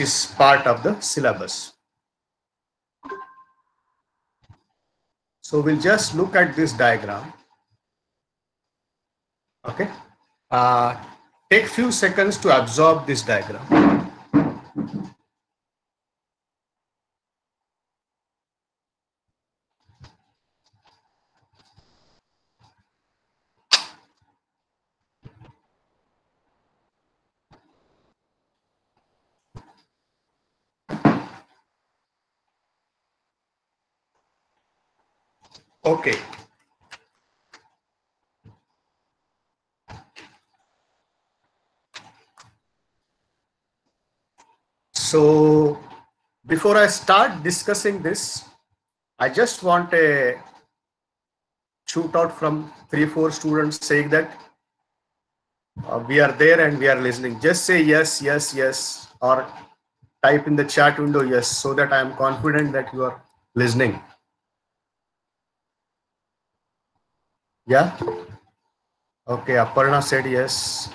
is part of the syllabus. So we'll just look at this diagram. Okay. Take few seconds to absorb this diagram. Okay. So before I start discussing this, I just want a shootout from 3-4 students saying that we are there and we are listening. Just say yes, yes, yes, or type in the chat window yes, so that I am confident that you are listening. Yeah? Okay, Aparna said yes.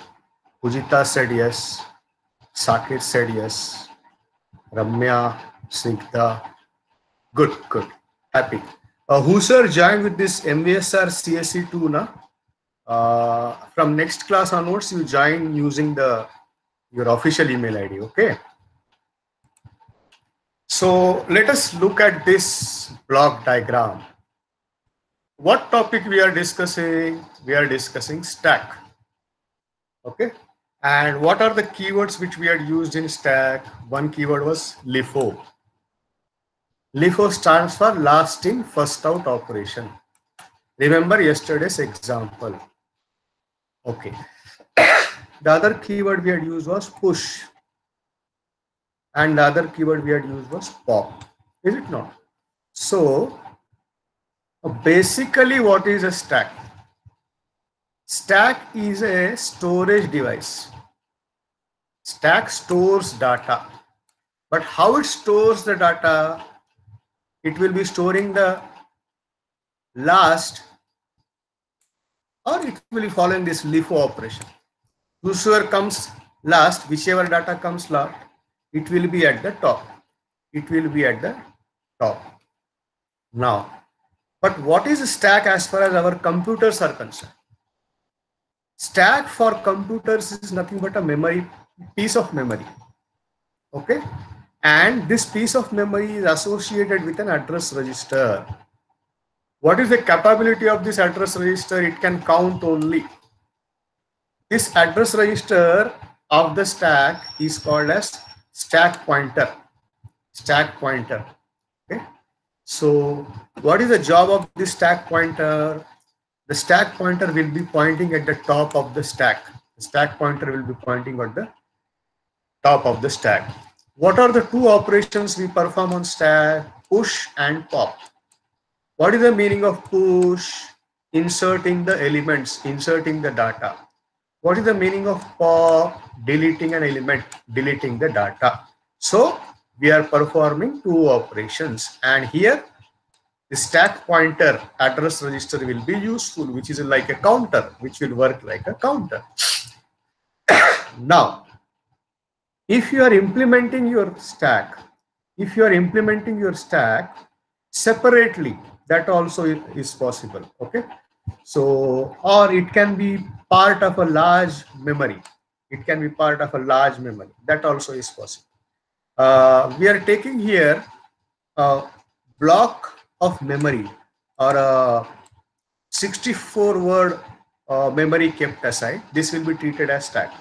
Pujita said yes. Sakit said yes. Ramya, Snigdha. Good, good. Happy. Who sir joined with this MVSR CSE 2 na? From next class onwards, you join using your official email ID, okay? So let us look at this block diagram. What topic we are discussing? We are discussing stack, okay? And what are the keywords which we had used in stack? One keyword was LIFO. LIFO stands for last in, first out operation. Remember yesterday's example. Okay. The other keyword we had used was push. And the other keyword we had used was pop. Is it not? So basically what is a stack? Stack is a storage device. Stack stores data. But how it stores the data? It will be storing the last, or it will be following this LIFO operation. Whosoever comes last, whichever data comes last, it will be at the top. It will be at the top. Now, but what is a stack as far as our computers are concerned? Stack for computers is nothing but a memory, piece of memory. Okay. And this piece of memory is associated with an address register. What is the capability of this address register? It can count only. This address register of the stack is called as stack pointer. Stack pointer. Okay. So what is the job of this stack pointer? The stack pointer will be pointing at the top of the stack. The stack pointer will be pointing at the top of the stack. What are the two operations we perform on stack? Push and pop. What is the meaning of push? Inserting the elements, inserting the data. What is the meaning of pop? Deleting an element, deleting the data. So we are performing two operations, and here the stack pointer address register will be useful, which is like a counter, which will work like a counter. Now, if you are implementing your stack, separately, that also is possible. Okay. So, or it can be part of a large memory. It can be part of a large memory. That also is possible. We are taking here a block of memory, or a 64-word memory kept aside. This will be treated as stack.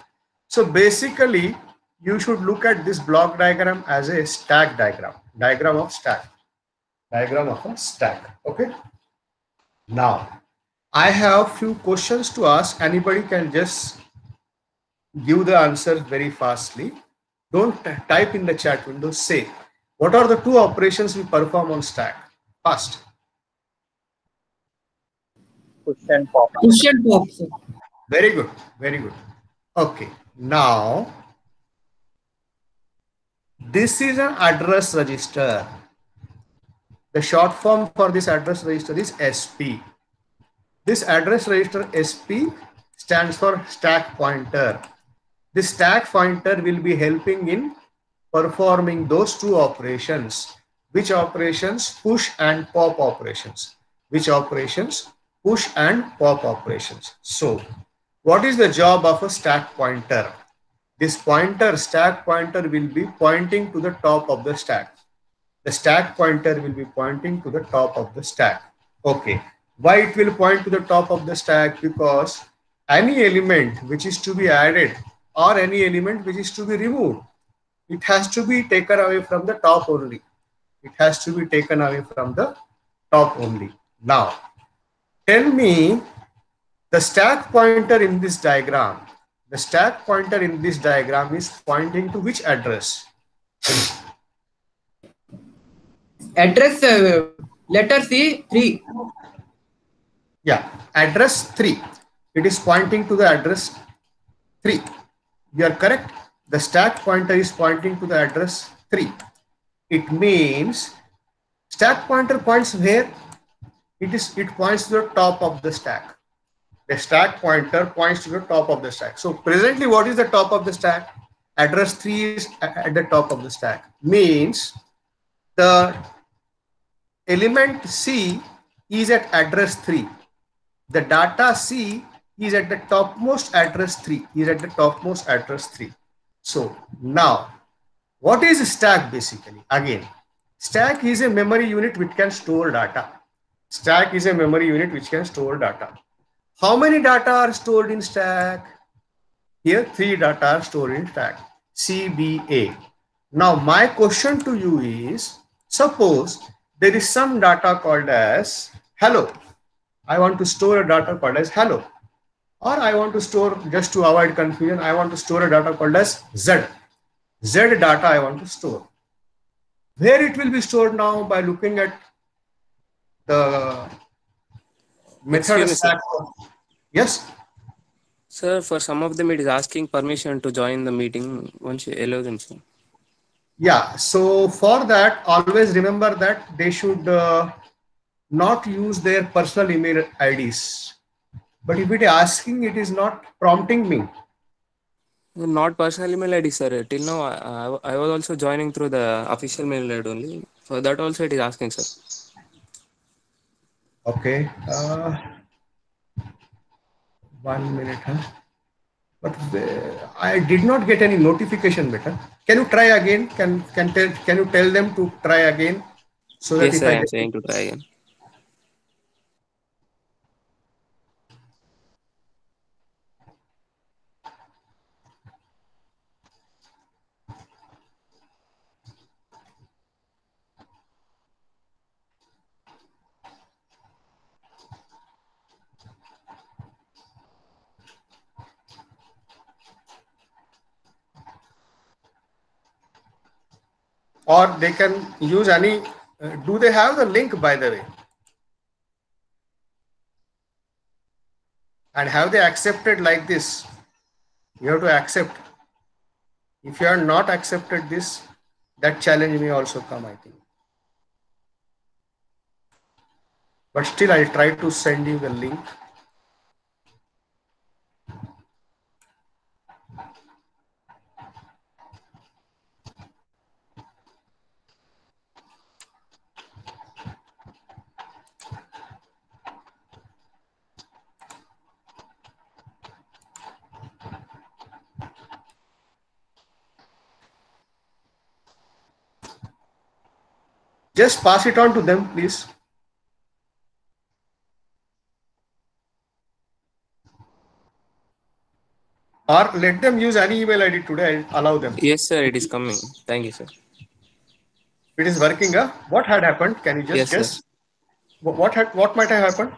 So basically, you should look at this block diagram as a stack diagram. Diagram of stack. Diagram of a stack. Okay. Now, I have few questions to ask. Anybody can just give the answer very fastly. Don't type in the chat window. Say, what are the two operations we perform on stack? Fast. Push and pop. Push and pop, sir. Very good. Very good. Okay. Now, this is an address register. The short form for this address register is SP. This address register SP stands for stack pointer. This stack pointer will be helping in performing those two operations. Which operations? Push and pop operations. Which operations? Push and pop operations. So what is the job of a stack pointer? This pointer, stack pointer, will be pointing to the top of the stack. The stack pointer will be pointing to the top of the stack. Okay. Why it will point to the top of the stack? Because any element which is to be added or any element which is to be removed, it has to be taken away from the top only. It has to be taken away from the top only. Now, tell me the stack pointer in this diagram. The stack pointer in this diagram is pointing to which address? Address letter C 3. Yeah, address 3. It is pointing to the address 3. You are correct. The stack pointer is pointing to the address 3. It means stack pointer points where? It points to the top of the stack. The stack pointer points to the top of the stack. So presently, what is the top of the stack? Address 3 is at the top of the stack. Means the element C is at address 3. The data C is at the topmost address 3. Is at the topmost address 3. So now, what is a stack basically? Again, stack is a memory unit which can store data. Stack is a memory unit which can store data. How many data are stored in stack? Here, 3 data are stored in stack. C, B, A. Now, my question to you is, suppose there is some data called as hello. I want to store a data called as hello. Or I want to store, just to avoid confusion, I want to store a data called as Z. Z data I want to store. Where it will be stored now? By looking at the method stack. Yes? Sir, for some of them it is asking permission to join the meeting once you allow them, sir. Yeah, so for that, always remember that they should not use their personal email IDs. But if it is asking, it is not prompting me. Not personal email ID, sir. Till now, I was also joining through the official mail ID only. For that also it is asking, sir. Okay. 1 minute, huh? But I did not get any notification, beta. Can you try again? Can you tell them to try again? So that yes, if sir, I am get saying to try again. or they can use any, do they have the link, by the way? And have they accepted like this? You have to accept. If you are not accepted this, that challenge may also come, I think. But still, I'll try to send you the link. Just pass it on to them, please. Or let them use any email ID today. I'll allow them. Yes, sir, it is coming. Thank you, sir. It is working. What had happened? Can you just yes, guess? Sir. What might have happened?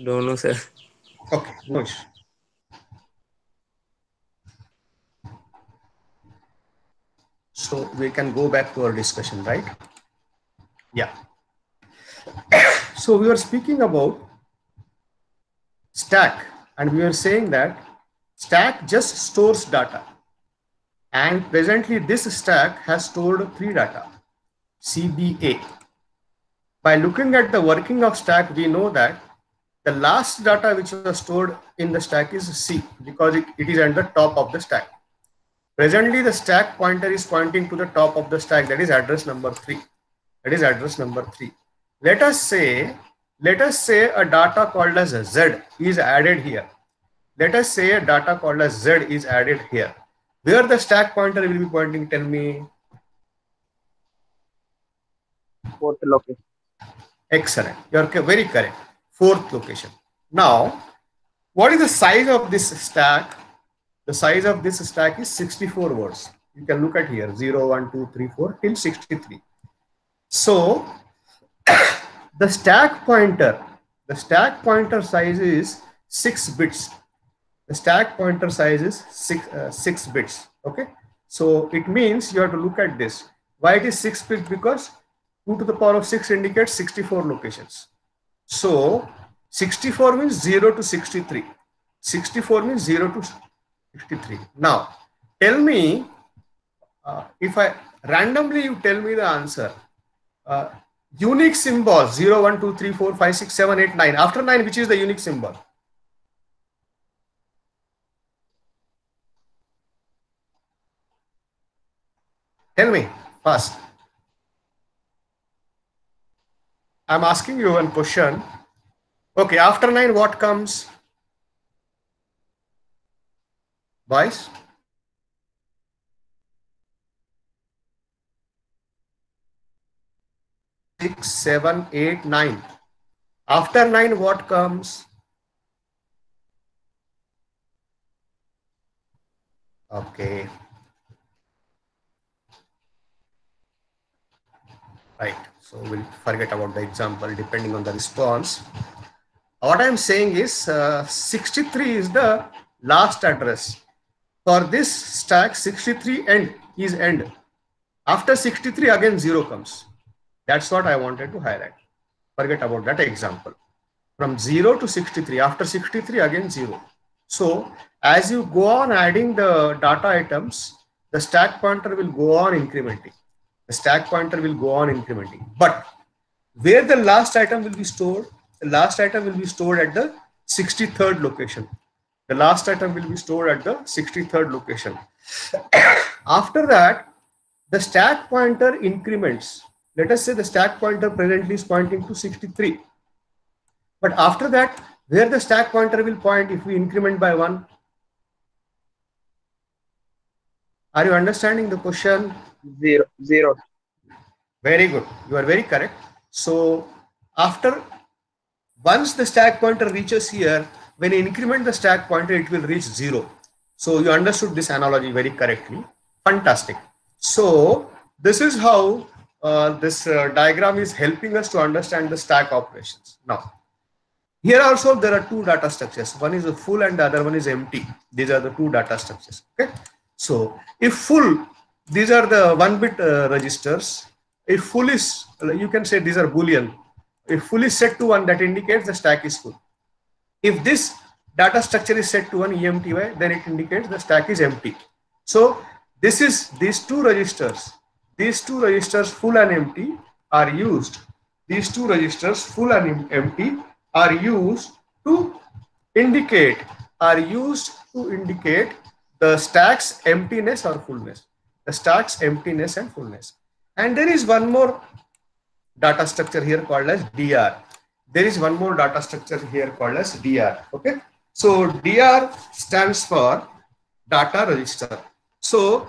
Don't know, sir. Okay, no issue. So we can go back to our discussion, right? Yeah. So we were speaking about stack, and we were saying that stack just stores data. And presently this stack has stored 3 data, CBA. By looking at the working of stack, we know that the last data which was stored in the stack is C, because it is at the top of the stack. Presently, the stack pointer is pointing to the top of the stack. That is address number 3. That is address number 3. Let us say a data called as Z is added here. Let us say a data called as Z is added here. Where the stack pointer will be pointing? Tell me. Fourth location. Excellent. You are very correct. 4th location. Now, what is the size of this stack? The size of this stack is 64 words. You can look at here 0, 1, 2, 3, 4 till 63. So the stack pointer size is 6 bits. The stack pointer size is 6 bits. Okay. So it means you have to look at this. Why it is 6 bits? Because 2 to the power of 6 indicates 64 locations. So 64 means 0 to 63. 64 means 0 to 63. Now, tell me, if I randomly you tell me the answer, unique symbol 0, 1, 2, 3, 4, 5, 6, 7, 8, 9. After 9, which is the unique symbol? Tell me fast. I'm asking you one question. Okay, after 9, what comes? Boys? Six, 7, 8, 9. After 9, what comes? Okay. Right. So we'll forget about the example depending on the response. What I'm saying is 63 is the last address. For this stack, 63 end is end. After 63, again 0 comes. That's what I wanted to highlight. Forget about that example. From 0 to 63, after 63, again 0. So as you go on adding the data items, the stack pointer will go on incrementing. The stack pointer will go on incrementing. But where the last item will be stored? The last item will be stored at the 63rd location. The last item will be stored at the 63rd location. After that, the stack pointer increments. Let us say the stack pointer presently is pointing to 63. But after that, where the stack pointer will point if we increment by 1? Are you understanding the question? 0. Very good. You are very correct. So once the stack pointer reaches here, when you increment the stack pointer, it will reach 0. So you understood this analogy very correctly. Fantastic. So this is how this diagram is helping us to understand the stack operations. Now, here also there are 2 data structures. One is a full and the other one is empty. These are the 2 data structures. Okay. So if full, these are the 1-bit registers. If full is, you can say these are Boolean. If full is set to 1, that indicates the stack is full. If this data structure is set to 1 EMTY, then it indicates the stack is empty. So these two registers full and empty are used. These 2 registers full and empty are used to indicate the stack's emptiness or fullness. The stack's emptiness and fullness. And there is one more data structure here called as DR. There is one more data structure here called as DR. Okay. So DR stands for data register. So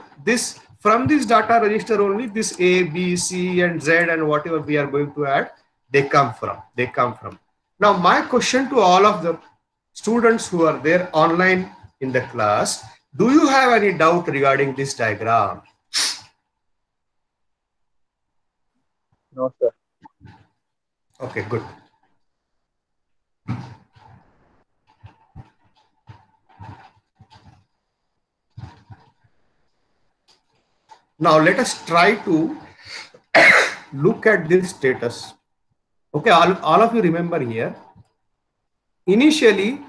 from this data register only this A, B, C and Z and whatever we are going to add, they come from. Now my question to all of the students who are there online in the class, do you have any doubt regarding this diagram? No, sir. Okay, good. Now let us try to look at this status. Okay, all of you remember here. Initially,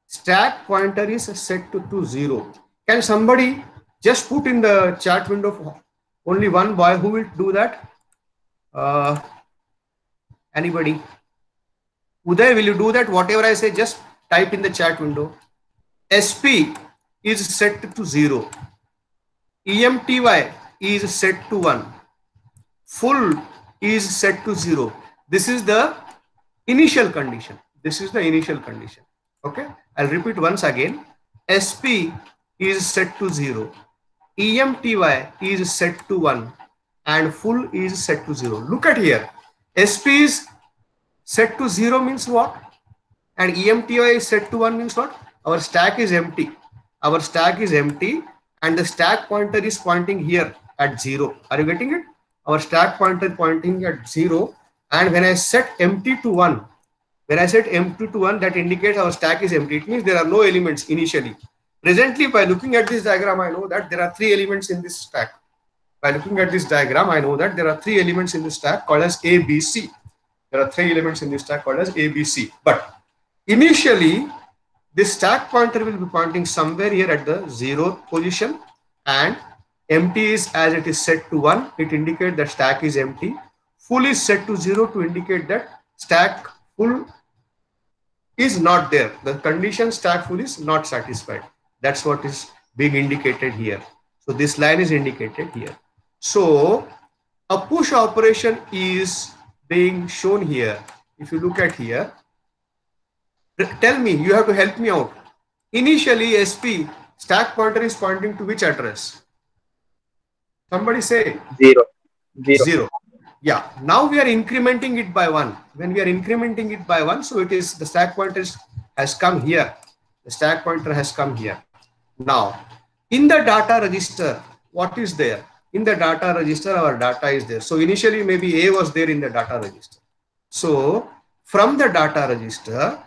stack pointer is set to 0. Can somebody just put in the chat window only one boy who will do that? Anybody? Uday, will you do that? Whatever I say, just type in the chat window. SP is set to 0. EMTY is set to 1, full is set to 0. This is the initial condition. This is the initial condition. Okay, I'll repeat once again. SP is set to 0, EMTY is set to 1, and full is set to 0. Look at here. SP is set to 0 means what? And EMTY is set to 1 means what? Our stack is empty. Our stack is empty and the stack pointer is pointing here at 0. Are you getting it? Our stack pointer pointing at 0, and when I set empty to 1, that indicates our stack is empty. It means there are no elements initially. Presently, by looking at this diagram, I know that there are 3 elements in this stack. By looking at this diagram, I know that there are 3 elements in the stack called as A, B, C. There are 3 elements in this stack called as A, B, C. But initially, this stack pointer will be pointing somewhere here at the 0th position, and empty is as it is set to 1. It indicates that stack is empty. Full is set to 0 to indicate that stack full is not there. The condition stack full is not satisfied. That's what is being indicated here. So this line is indicated here. So a push operation is being shown here. If you look at here, tell me, you have to help me out. Initially, SP stack pointer is pointing to which address? Somebody say 0. 0. Yeah. Now we are incrementing it by 1. When we are incrementing it by 1, so it is the stack pointer has come here. The stack pointer has come here. Now, in the data register, what is there? In the data register, our data is there. So initially, maybe A was there in the data register. So from the data register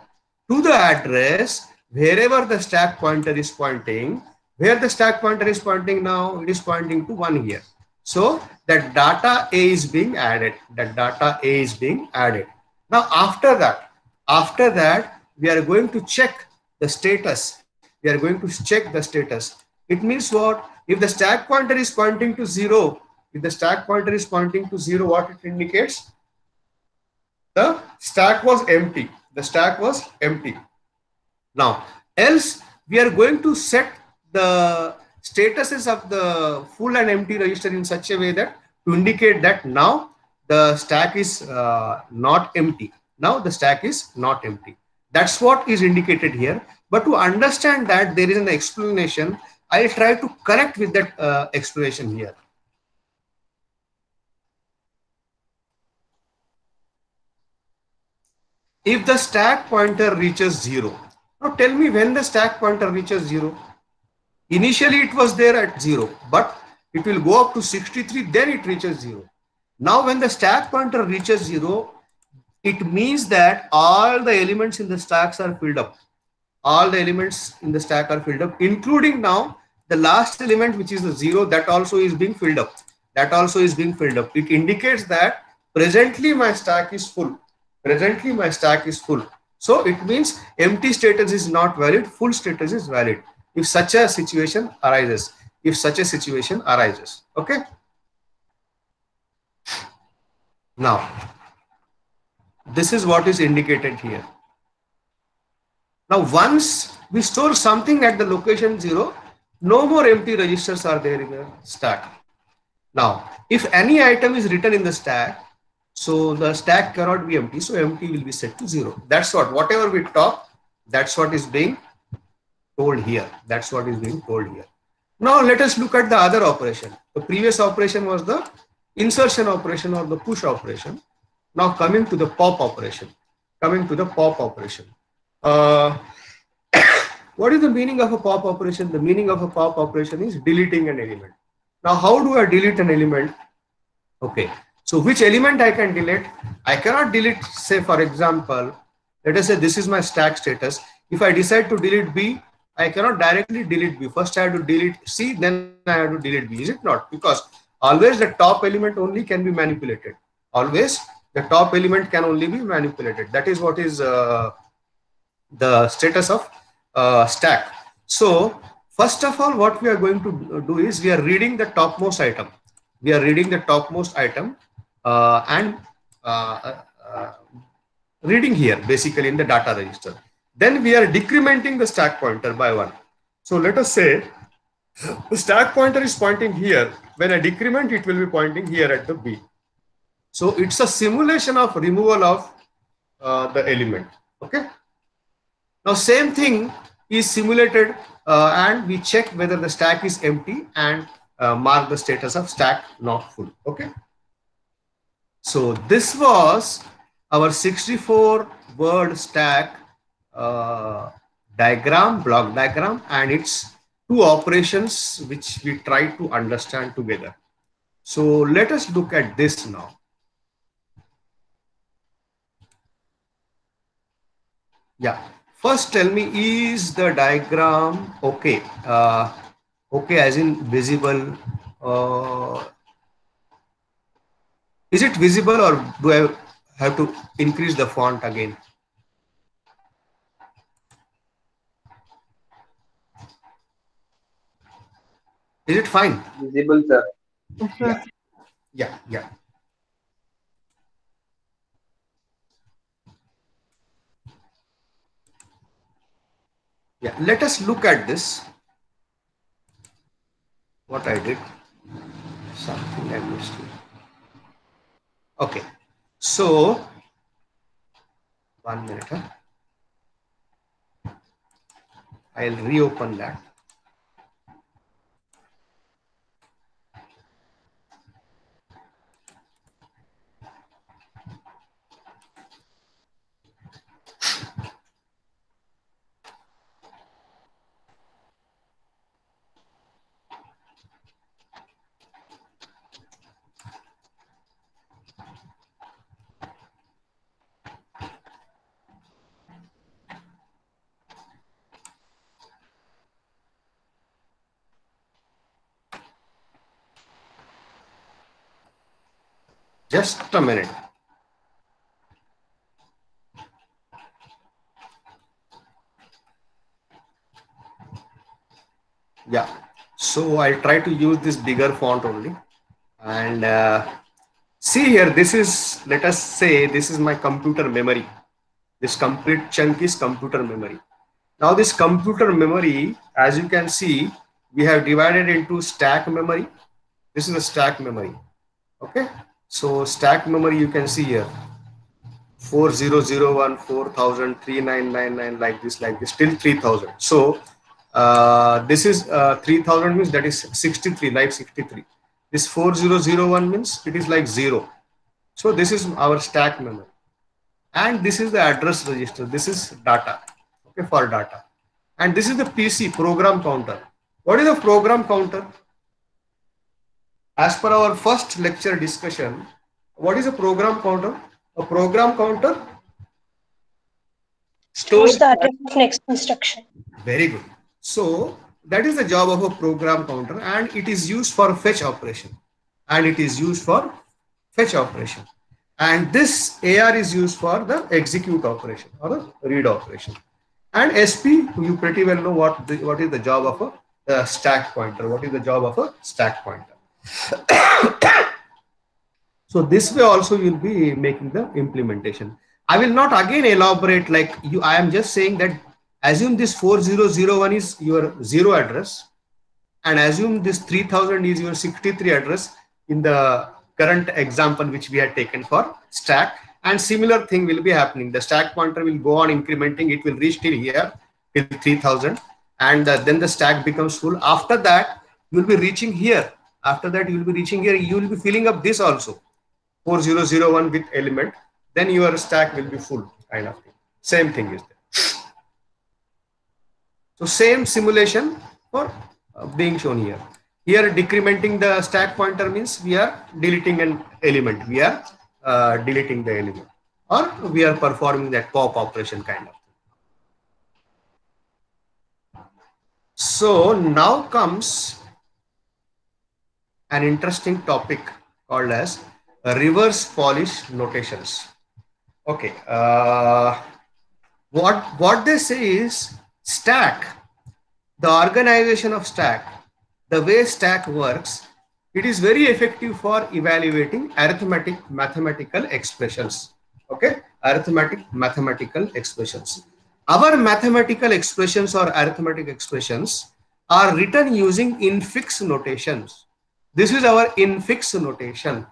to the address, wherever the stack pointer is pointing, where the stack pointer is pointing now, it is pointing to 1 here. So that data A is being added. That data A is being added. Now after that, we are going to check the status. We are going to check the status. It means what? If the stack pointer is pointing to 0, if the stack pointer is pointing to 0, what it indicates? The stack was empty. The stack was empty. Now, else we are going to set the statuses of the full and empty register in such a way that to indicate that now the stack is not empty. Now the stack is not empty. That's what is indicated here. But to understand that there is an explanation, I'll try to connect with that explanation here. If the stack pointer reaches 0, now tell me when the stack pointer reaches 0. Initially it was there at 0, but it will go up to 63, then it reaches 0. Now when the stack pointer reaches 0, it means that all the elements in the stacks are filled up. All the elements in the stack are filled up, including now the last element, which is the 0, that also is being filled up. That also is being filled up. It indicates that presently my stack is full. Presently my stack is full. So it means empty status is not valid, full status is valid. If such a situation arises, okay. Now, this is what is indicated here. Now, once we store something at the location 0, no more empty registers are there in the stack. Now, if any item is written in the stack, so the stack cannot be empty, so empty will be set to 0. That's what, whatever we talk, that's what is being told here. That's what is being told here. Now let us look at the other operation. The previous operation was the insertion operation or the push operation. Now coming to the pop operation. What is the meaning of a pop operation? The meaning of a pop operation is deleting an element. Now how do I delete an element? Okay, so which element I can delete? I cannot delete, say for example, let us say this is my stack status. If I decide to delete B, I cannot directly delete B. First I have to delete C, then I have to delete B. Is it not? Because always the top element only can be manipulated. Always the top element can only be manipulated. That is what is the status of stack. So first of all, what we are going to do is we are reading the topmost item. And reading here basically in the data register. Then we are decrementing the stack pointer by 1. So let us say The stack pointer is pointing here. When I decrement, it will be pointing here at the B. So it's a simulation of removal of the element. Okay. Now same thing is simulated and we check whether the stack is empty and mark the status of stack not full. Okay. So this was our 64 word stack diagram, block diagram, and its two operations which we try to understand together. So let us look at this now. Yeah. First, tell me, is the diagram okay? Okay, as in visible. Is it visible, or do I have to increase the font again? Is it fine? Visible, sir. Yeah. Yeah. Yeah. Yeah. Let us look at this. What I did. Something I missed. Okay. So 1 minute. I'll reopen that. Just a minute. Yeah. So I'll try to use this bigger font only. And see here, this is, let us say, this is my computer memory. This complete chunk is computer memory. Now this computer memory, as you can see, we have divided into stack memory. This is a stack memory. Okay. So stack memory, you can see here, 4001, 4000, 3999, like this, till 3000. So this is 3000 means that is 63, like 63. This 4001 means it is like 0. So this is our stack memory. And this is the address register. This is data, okay, for data. And this is the PC, program counter. What is a program counter? As per our first lecture discussion, what is a program counter? A program counter Stores the address of next instruction. Very good. So that is the job of a program counter, and it is used for fetch operation. And this AR is used for the execute operation or the read operation. And SP, you pretty well know what is the job of a stack pointer. What is the job of a stack pointer? So this way also you'll be making the implementation. I will not again elaborate like you. I am just saying that assume this 4001 is your 0 address, and assume this 3000 is your 63 address in the current example which we had taken for stack. And similar thing will be happening. The stack pointer will go on incrementing. It will reach till here, till 3000, and then the stack becomes full. After that, you will be reaching here. After that, you will be reaching here. You will be filling up this also, 4001 with element. Then your stack will be full, kind of thing. Same thing is there. So same simulation for being shown here. Here decrementing the stack pointer means we are deleting an element. We are deleting the element, or we are performing that pop operation kind of thing. So now comes an interesting topic called as reverse polish notations. Okay, what they say is stack, the organization of stack, the way stack works, it is very effective for evaluating arithmetic mathematical expressions. Okay, arithmetic mathematical expressions. Our mathematical expressions or arithmetic expressions, are written using infix notations. This is our infix notation.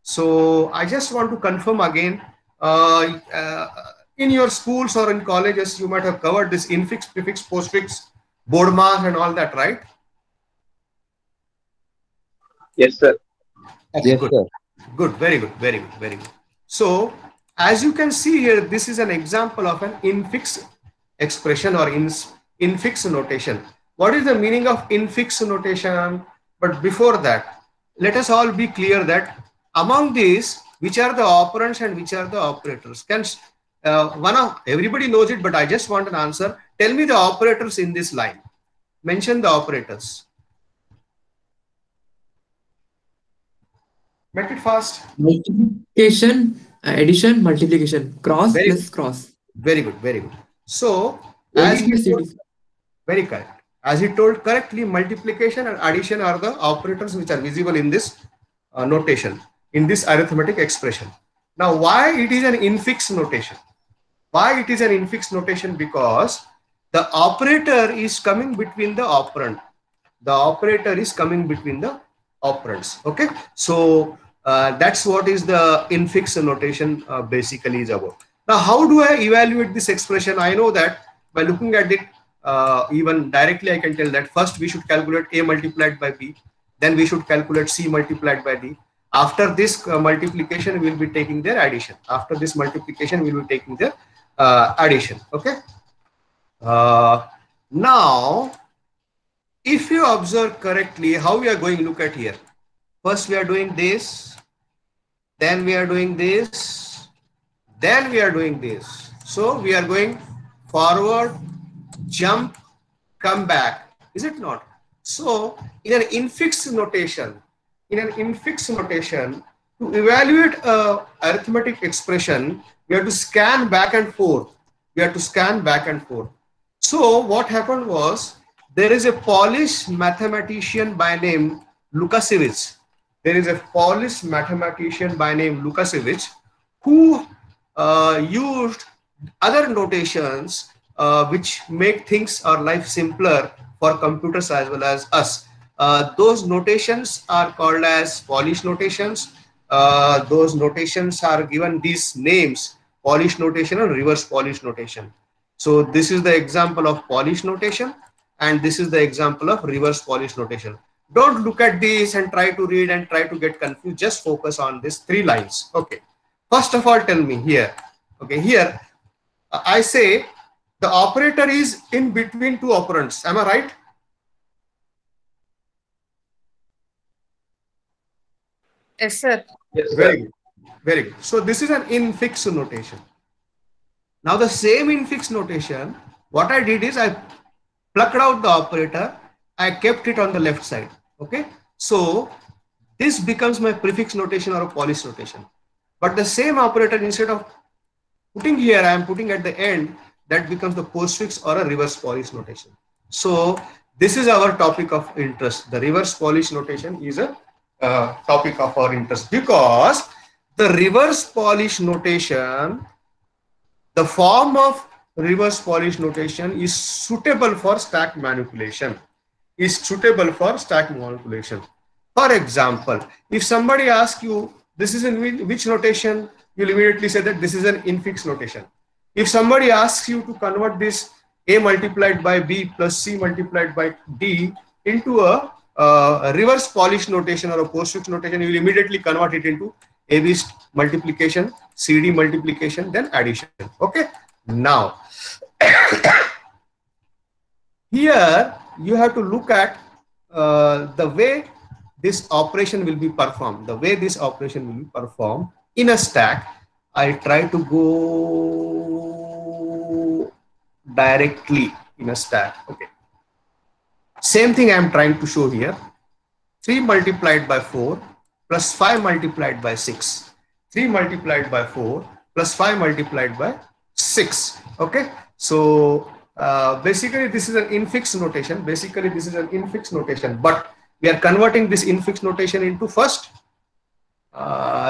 So I just want to confirm again, in your schools or in colleges, you might have covered this infix, prefix, postfix, board mass and all that, right? Yes, sir. Okay, Yes, good. sir. Good, very good, very good, very good. So as you can see here, this is an example of an infix expression or infix notation. What is the meaning of infix notation? But before that, let us all be clear that among these, which are the operands and which are the operators? Can everybody knows it, but I just want an answer. Tell me the operators in this line. Mention the operators. Make it fast. Multiplication, addition, multiplication, cross Very plus good. cross. Very good, very good. So, as ABCD. he told, very correct. As he told correctly, multiplication and addition are the operators which are visible in this notation, in this arithmetic expression. Now, why it is an infix notation? Why it is an infix notation? Because the operator is coming between the operand. The operator is coming between the operands. Okay, so that's what is the infix notation basically is about. Now, how do I evaluate this expression? I know that by looking at it even directly, I can tell that first we should calculate A multiplied by B, then we should calculate C multiplied by D. After this multiplication, we will be taking their addition. After this multiplication, we will be taking their addition. Okay. Now, if you observe correctly, how we are going to look at here. First, we are doing this, then we are doing this, then we are doing this. So we are going forward, jump, come back. Is it not? So in an infix notation, to evaluate a arithmetic expression, we have to scan back and forth. We have to scan back and forth. So what happened was, there is a Polish mathematician by name Lukasiewicz. There is a Polish mathematician by name Lukasiewicz who used other notations which make things or life simpler for computers as well as us. Those notations are called as Polish notations. Those notations are given these names: Polish notation and reverse Polish notation. So this is the example of Polish notation, and this is the example of reverse Polish notation. Don't look at this and try to read and try to get confused. Just focus on these three lines. Okay. First of all, tell me here. Okay, here I say the operator is in between two operands. Am I right? Yes, sir. Yes, sir. Very good. Very good. So this is an infix notation. Now the same infix notation, what I did is I plucked out the operator, I kept it on the left side. Okay. So this becomes my prefix notation or a Polish notation. But the same operator, instead of putting here, I am putting at the end, that becomes the postfix or a reverse Polish notation. So this is our topic of interest. The reverse Polish notation is a topic of our interest, because the reverse Polish notation, the form of reverse Polish notation is suitable for stack manipulation. For example, if somebody asks you, this is in which notation, you'll immediately say that this is an infix notation. If somebody asks you to convert this A multiplied by B plus C multiplied by D into a reverse Polish notation or a postfix notation, you will immediately convert it into AB multiplication, CD multiplication, then addition. Okay. Now, here you have to look at the way this operation will be performed. In a stack. I try to go directly in a stack. Okay. Same thing I am trying to show here. 3 multiplied by 4 plus 5 multiplied by 6. 3 multiplied by 4 plus 5 multiplied by 6. Okay. So basically this is an infix notation. But we are converting this infix notation into first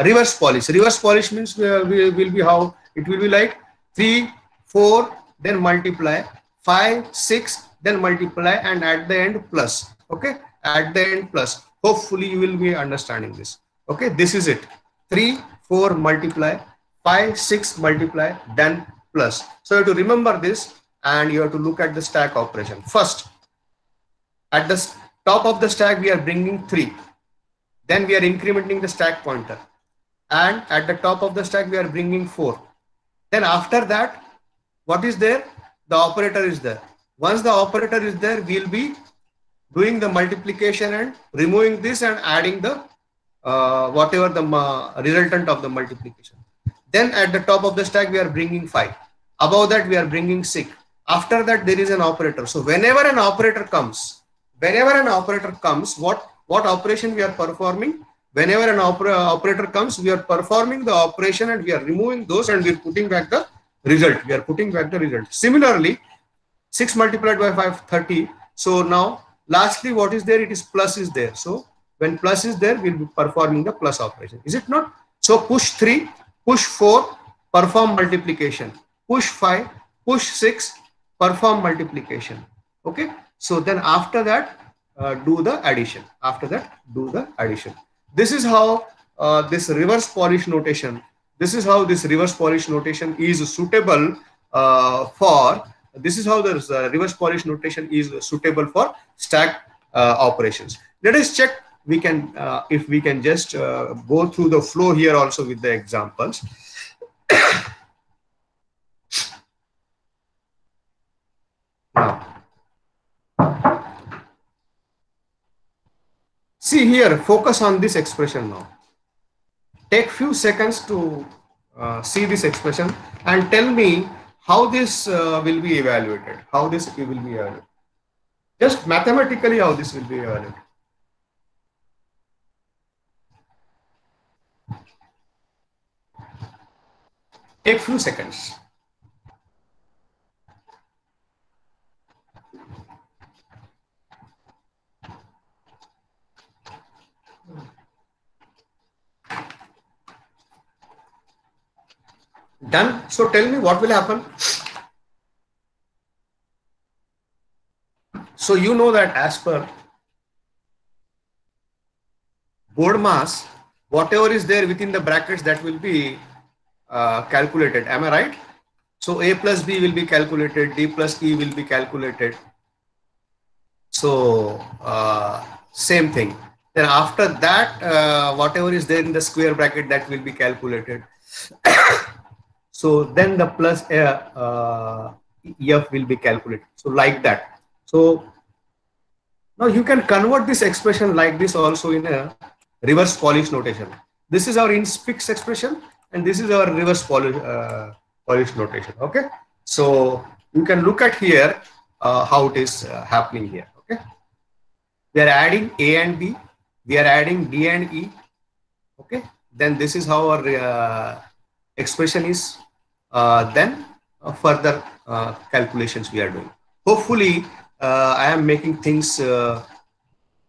reverse Polish. Reverse Polish means will be how it will be like 3, 4, then multiply 5, 6, then multiply, and at the end plus. Okay, at the end plus. Hopefully you will be understanding this. Okay, this is it. 3, 4 multiply, 5, 6 multiply, then plus. So you have to remember this, and you have to look at the stack operation. First, at the top of the stack, we are bringing 3. Then we are incrementing the stack pointer. And at the top of the stack, we are bringing 4. Then after that, what is there? The operator is there. Once the operator is there, we will be doing the multiplication and removing this and adding the whatever the resultant of the multiplication. Then at the top of the stack, we are bringing 5. Above that, we are bringing 6. After that, there is an operator. So whenever an operator comes, what operation we are performing? Whenever an operator comes, we are performing the operation and we are removing those and we are putting back the result. Similarly, 6 multiplied by 5, 30. So now, lastly, what is there? It is plus is there. So when plus is there, we'll be performing the plus operation. Is it not? So push 3, push 4, perform multiplication. Push 5, push 6, perform multiplication. Okay. So then after that, do the addition. This is how this reverse Polish notation is suitable for. This is how the reverse Polish notation is suitable for stack operations. Let us check. We can, if we can just go through the flow here also with the examples. Now, see here, focus on this expression now. Take few seconds to see this expression and tell me how this will be evaluated. Just mathematically how this will be evaluated. Take few seconds. Done. So tell me what will happen. So you know that as per board mass, whatever is there within the brackets, that will be calculated. Am I right? So A plus B will be calculated, D plus E will be calculated. So same thing. Then after that, whatever is there in the square bracket, that will be calculated. So then the plus F will be calculated. So like that. So now you can convert this expression like this also in a reverse Polish notation. This is our in-fix expression and this is our reverse Polish notation. Okay. So you can look at here how it is happening here. Okay. We are adding A and B. We are adding D and E. Okay. Then this is how our expression is. Then further calculations we are doing. Hopefully, I am making things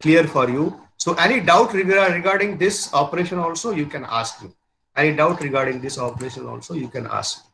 clear for you. So any doubt regarding this operation also, you can ask me. Any doubt regarding this operation also, you can ask me.